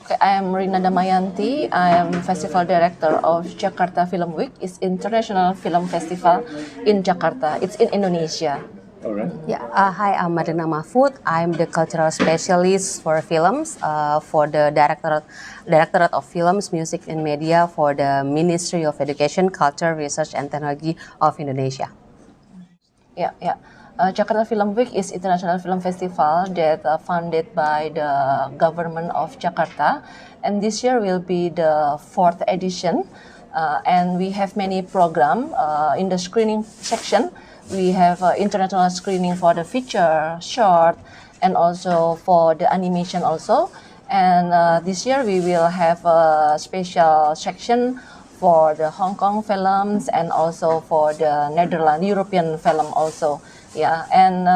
Okay, I am Rina Damayanti. I am Festival Director of Jakarta Film Week. It's International Film Festival in Jakarta. It's in Indonesia. All right. Yeah. Hi, I'm Marina Mahfud. I'm the cultural specialist for films for the Directorate of Films, Music and Media for the Ministry of Education, Culture, Research and Technology of Indonesia. Yeah. Jakarta Film Week is international film festival that funded by the government of Jakarta, and this year will be the 4th edition. And we have many program in the screening section. We have international screening for the feature, short, and also for the animation also. And this year we will have a special section for the Hong Kong films and also for the Netherlands European film also. Yeah, and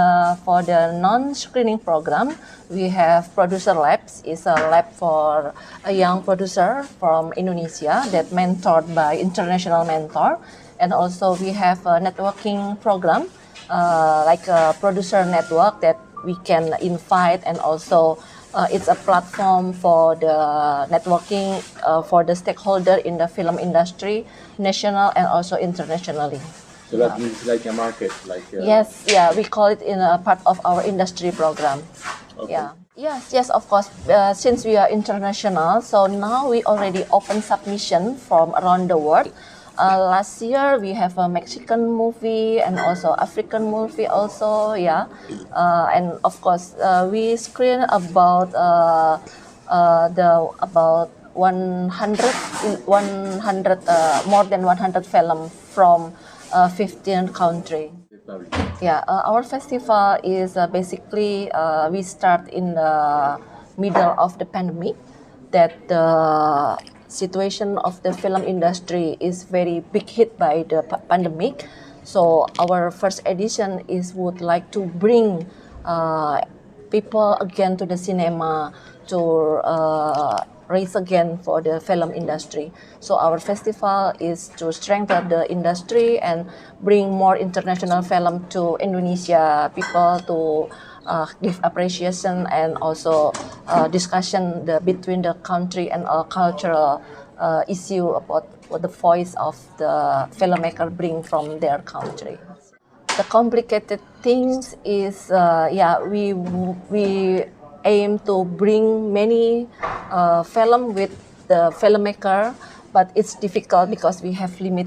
for the non-screening program, we have Producer Labs. It's a lab for a young producer from Indonesia that mentored by international mentor. And also we have a networking program, like a producer network that we can invite, and also it's a platform for the networking for the stakeholder in the film industry, national and also internationally. So that means like a market, like Yes, yeah, we call it in a part of our industry program. Okay. Yeah. Yes, of course. Since we are international, so now we already open submission from around the world. Last year we have a Mexican movie and also African movie also, yeah. And of course we screen about about 100 more than 100 film from 15 country. Yeah, our festival is basically we start in the middle of the pandemic, that the situation of the film industry is very big hit by the pandemic. So our first edition is would like to bring people again to the cinema to raise again for the film industry. So our festival is to strengthen the industry and bring more international film to Indonesia people to give appreciation and also discussion between the country and cultural issue about what the voice of the filmmaker bring from their country. The complicated things is we aim to bring many film with the filmmaker, but it's difficult because we have limit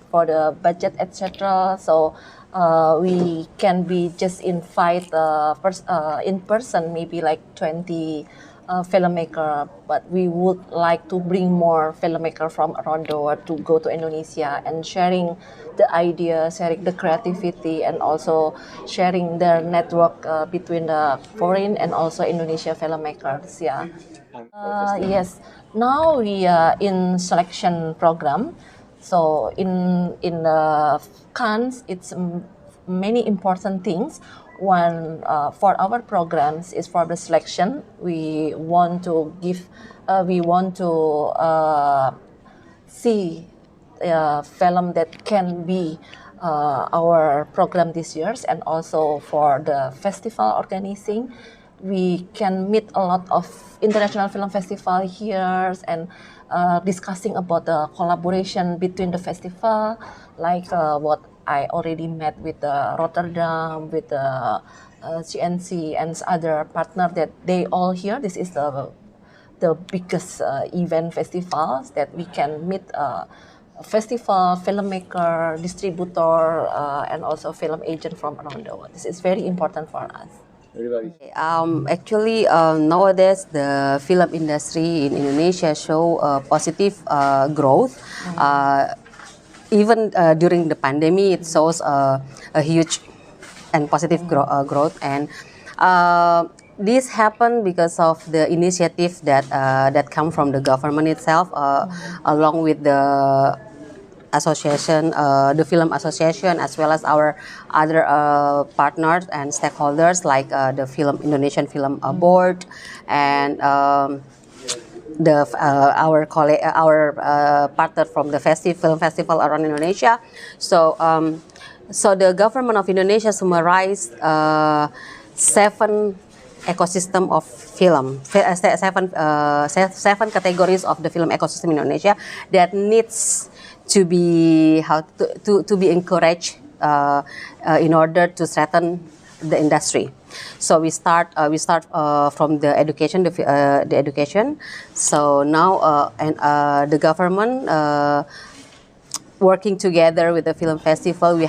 for the budget, etc. So we can be just invite in person, maybe like 20 filmmaker, but we would like to bring more filmmaker from around the world to go to Indonesia and sharing the idea, sharing the creativity, and also sharing their network between the foreign and also Indonesia filmmakers. Yeah. Yes. Now we are in selection program. So in the Cannes, it's many important things. One for our programs is for the selection. We want to see film that can be our program this year, and also for the festival organizing. We can meet a lot of international film festival here and discussing about the collaboration between the festival, like what I already met with Rotterdam, with the CNC and other partner that they all here. This is the biggest event festivals that we can meet festival, filmmaker, distributor, and also film agent from around the world. This is very important for us. Actually, nowadays the film industry in Indonesia show positive growth. Even during the pandemic, it shows a huge and positive growth, and this happened because of the initiative that come from the government itself, along with the association, the film association, as well as our other partners and stakeholders like the Indonesian Film Board and our partner from the film festival around Indonesia. So the government of Indonesia summarized 7 ecosystem of film. Seven categories of the film ecosystem in Indonesia that needs to be to be encouraged in order to strengthen the industry. So we start from the education, the education. So now the government working together with the film festival, we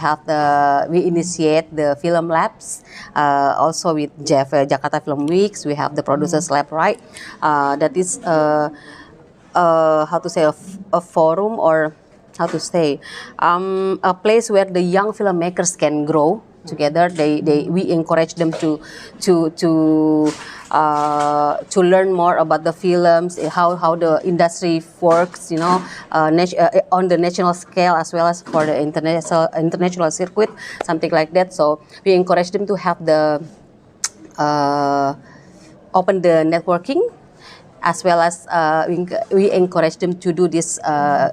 initiate the film labs. Also with Jakarta Film Weeks, we have the producers lab, right? That is how to say a forum, or how to say a place where the young filmmakers can grow together. We encourage them to learn more about the films, how the industry works, you know, on the national scale as well as for the international circuit, something like that. So we encourage them to have the open the networking, as well as we encourage them to do this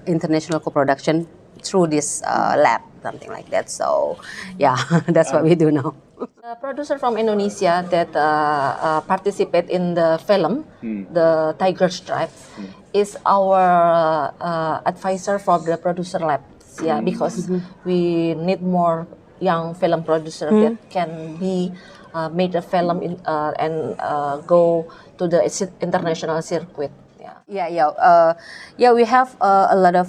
international co-production through this lab, something like that. So yeah, that's what we do now. The producer from Indonesia that participate in the film, the Tiger Stripe, is our advisor for the producer labs. Yeah, because we need more young film producer that can be made a film and go to the international circuit. Yeah, we have a lot of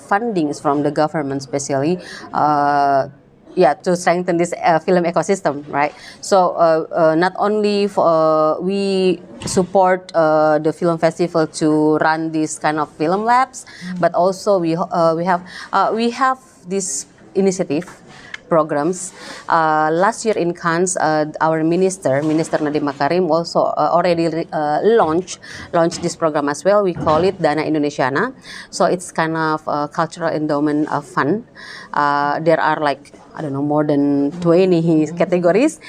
fundings from the government, especially to strengthen this film ecosystem, right? So not only we support the film festival to run this kind of film labs, but also we have this initiative programs. Last year in Cannes, our Minister Nadiem Makarim also already launched this program as well. We call it Dana Indonesiana. So it's kind of a cultural endowment fund. There are like, I don't know, more than 20 categories.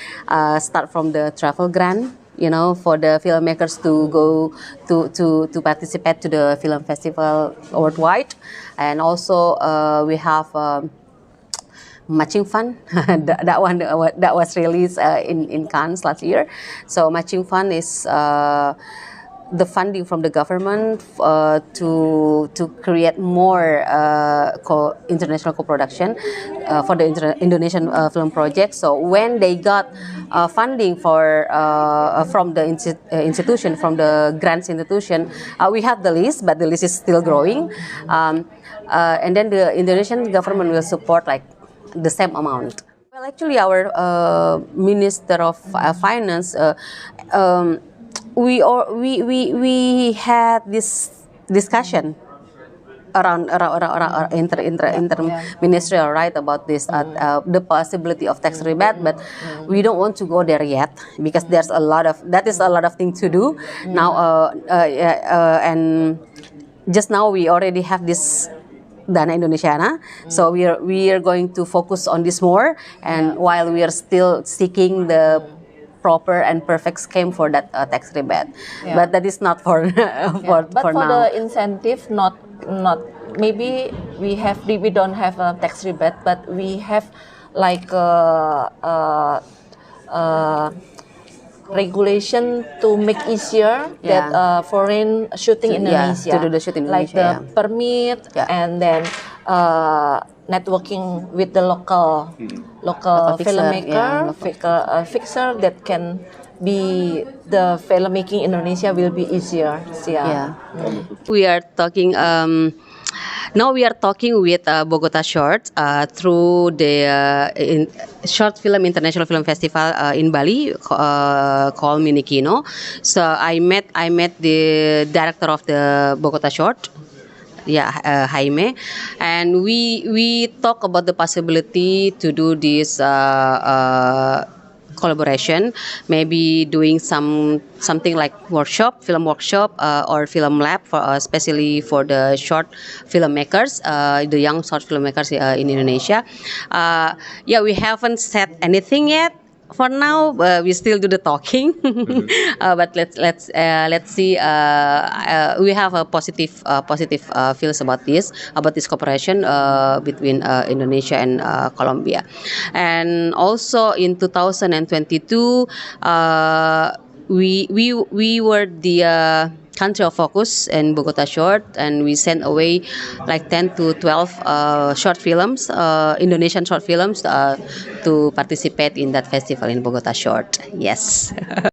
Start from the travel grant, you know, for the filmmakers to go to participate to the film festival worldwide, and also we have matching fund. that was released in Cannes last year. So matching fund is the funding from the government to create more international co-production for the Indonesian film project. So when they got funding from the institution, from the grants institution, we have the list, but the list is still growing. And then the Indonesian government will support like the same amount. Well, actually, our Minister of Finance, we had this discussion around interministerial, right, about this the possibility of tax rebate, but we don't want to go there yet because there's a lot of things to do now. And just now we already have this Dana Indonesiana, so we are going to focus on this more, and while we are still seeking the proper and perfect scheme for that tax rebate, but that is not for for now. The incentive, not maybe we don't have a tax rebate, but we have like regulation to make easier that foreign shooting in Indonesia, to do the shoot in Indonesia, like the permit, and then networking with the local filmmaker, fixer that can be the filmmaking in Indonesia will be easier. We are talking. Now we are talking with Bogota Short through the Short Film International Film Festival in Bali called Minikino. So I met the director of the Bogota Short, Jaime, and we talk about the possibility to do this collaboration, maybe doing something like film workshop or film lab for especially for the short filmmakers, the young short filmmakers in Indonesia. We haven't said anything yet. for now, we still do the talking, but let's see. We have a positive feels about this cooperation between Indonesia and Colombia, and also in 2022, we were the country of focus in Bogota Short, and we sent away like 10 to 12 short films, Indonesian short films, to participate in that festival in Bogota Short. Yes.